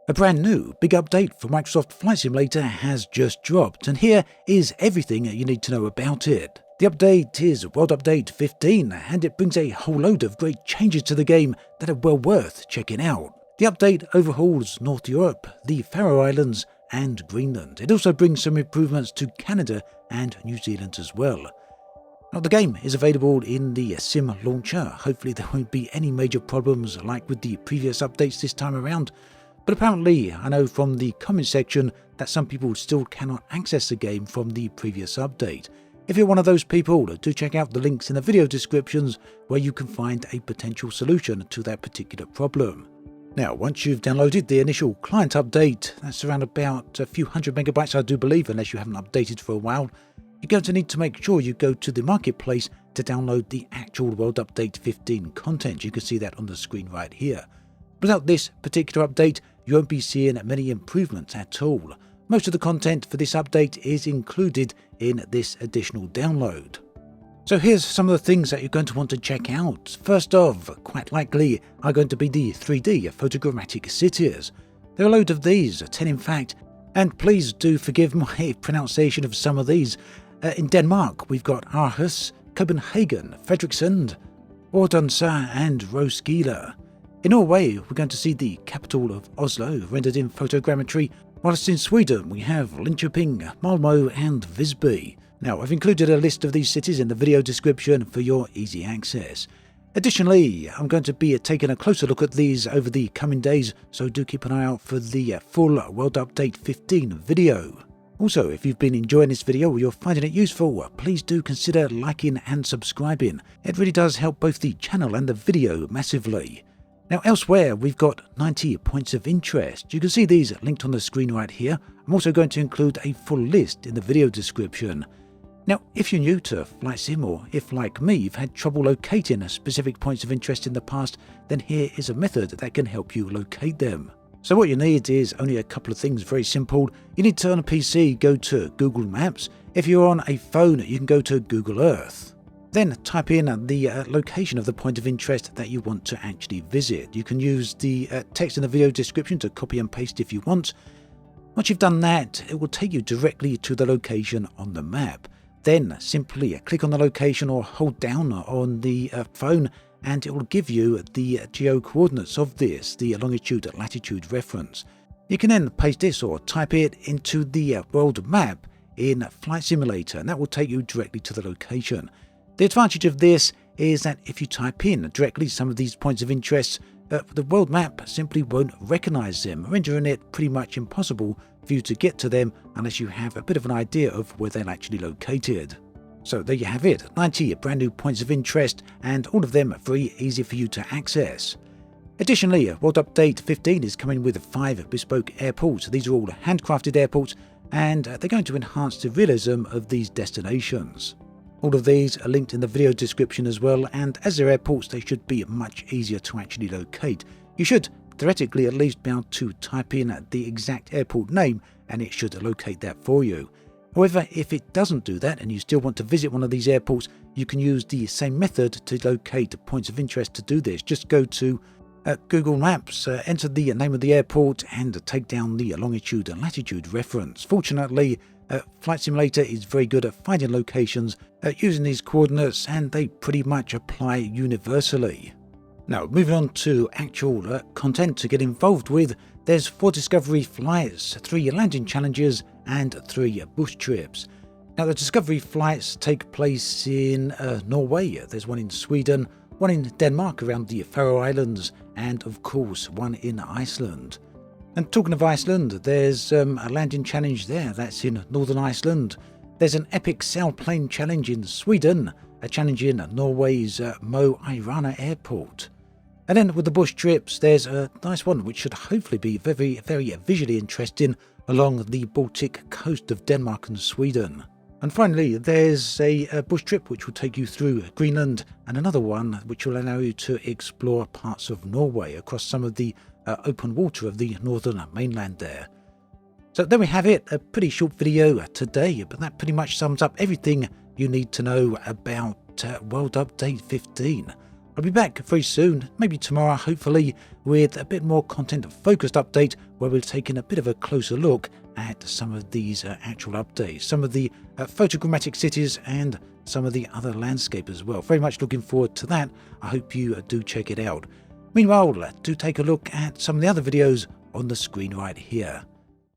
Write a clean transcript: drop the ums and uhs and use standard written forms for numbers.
A brand new big update for Microsoft Flight Simulator has just dropped, and here is everything you need to know about it. The update is World Update 15, and it brings a whole load of great changes to the game that are well worth checking out. The update overhauls North Europe, the Faroe Islands, and Greenland. It also brings some improvements to Canada and New Zealand as well. Now, the game is available in the Sim launcher. Hopefully there won't be any major problems like with the previous updates this time around. But apparently, I know from the comment section that some people still cannot access the game from the previous update. If you're one of those people, do check out the links in the video descriptions where you can find a potential solution to that particular problem. Now, once you've downloaded the initial client update, that's around about a few hundred megabytes I do believe, unless you haven't updated for a while, you're going to need to make sure you go to the marketplace to download the actual World Update 15 content. You can see that on the screen right here. Without this particular update, you won't be seeing many improvements at all. Most of the content for this update is included in this additional download. So here's some of the things that you're going to want to check out. First off, quite likely, are going to be the 3D photogrammetric cities. There are a load of these, 10 in fact, and please do forgive my pronunciation of some of these. In Denmark, we've got Aarhus, Copenhagen, Frederikssund, Odense, and Roskilde. In Norway, we're going to see the capital of Oslo rendered in photogrammetry, whilst in Sweden we have Linkoping, Malmö, and Visby. Now, I've included a list of these cities in the video description for your easy access. Additionally, I'm going to be taking a closer look at these over the coming days, so do keep an eye out for the full World Update 15 video. Also, if you've been enjoying this video or you're finding it useful, please do consider liking and subscribing. It really does help both the channel and the video massively. Now, elsewhere, we've got 90 points of interest. You can see these linked on the screen right here. I'm also going to include a full list in the video description. Now, if you're new to Flight Sim, or if, like me, you've had trouble locating specific points of interest in the past, then here is a method that can help you locate them. So what you need is only a couple of things, very simple. You need to, on a PC, go to Google Maps. If you're on a phone, you can go to Google Earth. Then type in the location of the point of interest that you want to actually visit. You can use the text in the video description to copy and paste if you want. Once you've done that, it will take you directly to the location on the map. Then simply click on the location or hold down on the phone, and it will give you the geo coordinates of this, the longitude latitude reference. You can then paste this or type it into the world map in Flight Simulator, and that will take you directly to the location. The advantage of this is that if you type in directly some of these points of interest, the world map simply won't recognize them, rendering it pretty much impossible for you to get to them unless you have a bit of an idea of where they're actually located. So there you have it, 90 brand new points of interest, and all of them very easy for you to access. Additionally, World Update 15 is coming with 5 bespoke airports. These are all handcrafted airports, and they're going to enhance the realism of these destinations. All of these are linked in the video description as well, and as they're airports, they should be much easier to actually locate. You should theoretically at least be able to type in the exact airport name, and it should locate that for you. However, if it doesn't do that and you still want to visit one of these airports, you can use the same method to locate points of interest to do this. Just go to Google Maps, enter the name of the airport, and take down the longitude and latitude reference. Fortunately, Flight Simulator is very good at finding locations using these coordinates, and they pretty much apply universally. Now, moving on to actual content to get involved with, there's 4 discovery flights, 3 landing challenges, and 3 bush trips. Now, the discovery flights take place in Norway, there's one in Sweden, one in Denmark around the Faroe Islands, and of course one in Iceland. And talking of Iceland, there's a landing challenge there, that's in Northern Iceland. There's an epic sailplane challenge in Sweden, a challenge in Norway's Mo i Rana airport. And then with the bush trips, there's a nice one which should hopefully be very, very visually interesting along the Baltic coast of Denmark and Sweden. And finally, there's a bush trip which will take you through Greenland, and another one which will allow you to explore parts of Norway across some of the open water of the northern mainland there. So there we have it, a pretty short video today, but that pretty much sums up everything you need to know about World Update 15. I'll be back very soon, maybe tomorrow hopefully, with a bit more content-focused update where we're taking a bit of a closer look at some of these actual updates, some of the photogrammetric cities and some of the other landscape as well. Very much looking forward to that. I hope you do check it out. Meanwhile, do take a look at some of the other videos on the screen right here.